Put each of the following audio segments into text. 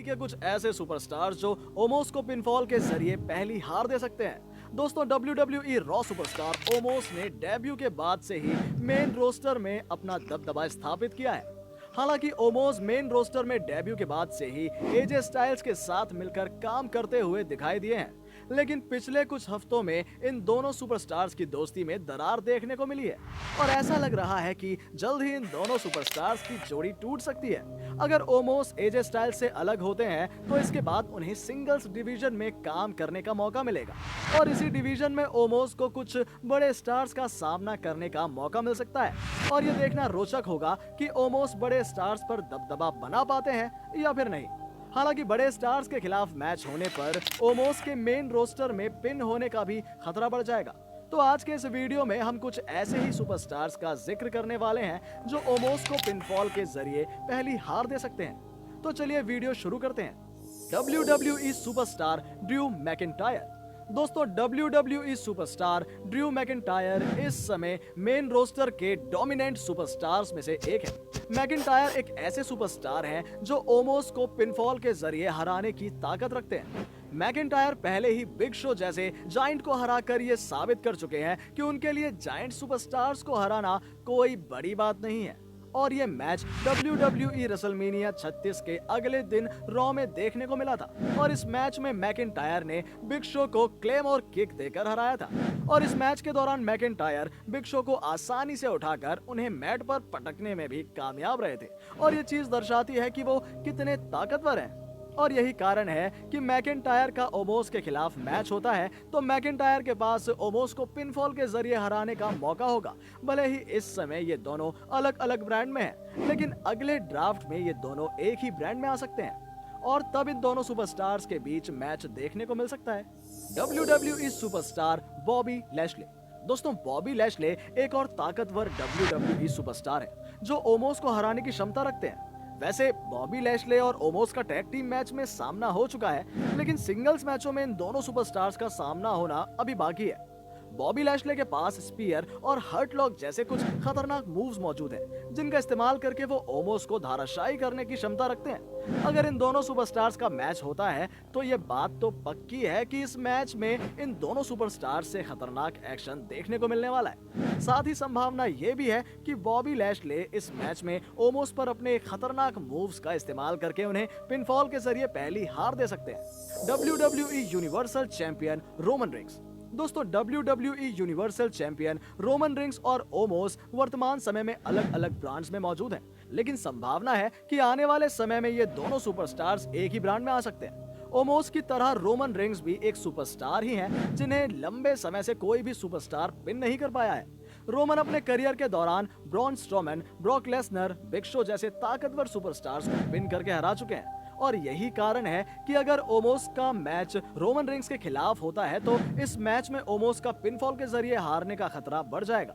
के कुछ ऐसे सुपरस्टार्स जो ओमोस को पिनफॉल के जरिए पहली हार दे सकते हैं। दोस्तों WWE रॉ सुपरस्टार ओमोस ने डेब्यू के बाद से ही मेन रोस्टर में अपना दबदबा स्थापित किया है। हालांकि ओमोस मेन रोस्टर में डेब्यू के बाद से ही एजे स्टाइल्स के साथ मिलकर काम करते हुए दिखाई दिए हैं, लेकिन पिछले कुछ हफ्तों में इन दोनों सुपरस्टार्स की दोस्ती में दरार देखने को मिली है और ऐसा लग रहा है कि जल्द ही इन दोनों सुपरस्टार्स की जोड़ी टूट सकती है। अगर ओमोस एजे स्टाइल्स से अलग होते हैं तो इसके बाद उन्हें सिंगल्स डिवीजन में काम करने का मौका मिलेगा और इसी डिवीजन में ओमोस को कुछ बड़े स्टार्स का सामना करने का मौका मिल सकता है और ये देखना रोचक होगा कि ओमोस बड़े स्टार्स पर दबदबा बना पाते हैं या फिर नहीं। हालांकि बड़े स्टार्स के खिलाफ मैच होने पर ओमोस के मेन रोस्टर में पिन होने का भी खतरा बढ़ जाएगा। तो आज के इस वीडियो में हम कुछ ऐसे ही सुपरस्टार्स का जिक्र करने वाले हैं जो ओमोस को पिनफॉल के जरिए पहली हार दे सकते हैं। तो चलिए वीडियो शुरू करते हैं। WWE superstar Drew McIntyre. दोस्तों WWE सुपरस्टार ड्रू मैकिंटायर इस समय मेन रोस्टर के डोमिनेंट सुपरस्टार्स में से एक है। मैकिंटायर एक ऐसे सुपरस्टार हैं जो ओमोस को पिनफॉल के जरिए हराने की ताकत रखते हैं। मैकिंटायर पहले ही बिग शो जैसे जायंट को हराकर ये साबित कर चुके हैं कि उनके लिए जायंट सुपरस्टार्स को हराना कोई बड़ी बात नहीं है और ये मैच WWE रेसलमेनिया 36 के अगले दिन रॉ में देखने को मिला था और इस मैच में मैकिंटायर ने बिग शो को क्लेम और किक देकर हराया था और इस मैच के दौरान मैकिंटायर बिग शो को आसानी से उठाकर उन्हें मैट पर पटकने में भी कामयाब रहे थे और ये चीज दर्शाती है कि वो कितने ताकतवर हैं। और यही कारण है कि मैकिंटायर का ओमोस के खिलाफ मैच होता है तो मैकिंटायर के पास ओमोस को पिनफॉल के जरिए हराने का मौका होगा। भले ही इस समय ये दोनों अलग अलग ब्रांड में हैं, लेकिन अगले ड्राफ्ट में ये दोनों एक ही ब्रांड में आ सकते हैं और तब इन दोनों सुपरस्टार्स के बीच मैच देखने को मिल सकता है। WWE superstar Bobby Lashley. दोस्तों बॉबी लैशले एक और ताकतवर WWE सुपरस्टार है जो ओमोस को हराने की क्षमता रखते हैं। वैसे बॉबी लैशले और ओमोस का टैग टीम मैच में सामना हो चुका है, लेकिन सिंगल्स मैचों में इन दोनों सुपरस्टार्स का सामना होना अभी बाकी है। बॉबी लैशले के पास स्पीयर और हर्ट लॉक जैसे कुछ खतरनाक मूव्स मौजूद हैं, जिनका इस्तेमाल करके वो ओमोस को धाराशायी करने की क्षमता रखते हैं। अगर इन दोनों सुपरस्टार्स का मैच होता है तो ये बात तो पक्की है कि इस मैच में इन दोनों सुपरस्टार्स से खतरनाक एक्शन देखने को मिलने वाला है। साथ ही संभावना ये भी है कि बॉबी लैशले इस मैच में ओमोस पर अपने खतरनाक मूव्स का इस्तेमाल करके उन्हें पिनफॉल के जरिए पहली हार दे सकते हैं। WWE universal champion Roman Reigns. दोस्तों WWE universal champion Roman Reigns और ओमोस वर्तमान समय में अलग अलग ब्रांड्स में मौजूद हैं, लेकिन संभावना है कि आने वाले समय में ये दोनों सुपरस्टार्स एक ही ब्रांड में आ सकते हैं। ओमोस की तरह रोमन रेंस भी एक सुपरस्टार ही हैं, जिन्हें लंबे समय से कोई भी सुपरस्टार पिन नहीं कर पाया है। रोमन अपने करियर के दौरान Braun Strowman, Brock Lesnar, big show जैसे ताकतवर सुपरस्टार्स को पिन करके हरा चुके हैं और यही कारण है कि अगर ओमोस का मैच रोमन रेंस के खिलाफ होता है तो इस मैच में ओमोस का पिनफॉल के जरिए हारने का खतरा बढ़ जाएगा।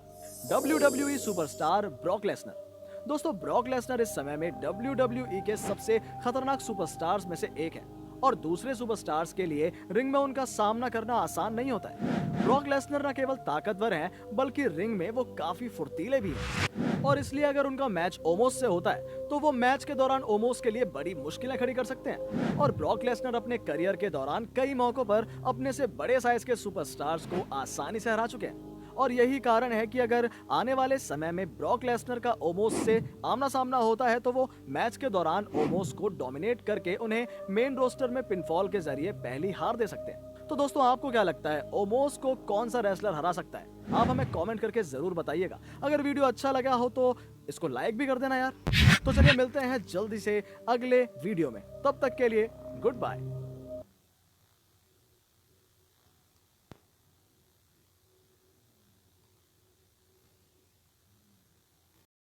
WWE superstar Brock Lesnar. दोस्तों ब्रॉक लेसनर इस समय में WWE के सबसे खतरनाक सुपरस्टार्स में से एक है और दूसरे सुपरस्टार्स के लिए रिंग में उनका सामना करना आसान नहीं होता है। ब्रॉक लेसनर न केवल ताकतवर हैं, बल्कि रिंग में वो काफी फुर्तीले भी हैं और इसलिए अगर उनका मैच ओमोस से होता है तो वो मैच के दौरान ओमोस के लिए बड़ी मुश्किलें खड़ी कर सकते हैं और ब्रॉक लेसनर अपने करियर के दौरान कई मौकों पर अपने से बड़े साइज के सुपरस्टार्स को आसानी से हरा चुके हैं और यही कारण है कि अगर आने वाले समय में ब्रॉक लेसनर का ओमोस से आमना सामना होता है तो वो मैच के दौरान ओमोस को डोमिनेट करके उन्हें मेन रोस्टर में पिनफॉल के जरिए पहली हार दे सकते हैं। तो दोस्तों आपको क्या लगता है ओमोस को कौन सा रेसलर हरा सकता है? आप हमें कमेंट करके जरूर बताइएगा। अगर वीडियो अच्छा लगा हो तो इसको लाइक भी कर देना यार। तो चलिए मिलते हैं जल्दी से अगले वीडियो में, तब तक के लिए गुड बाय।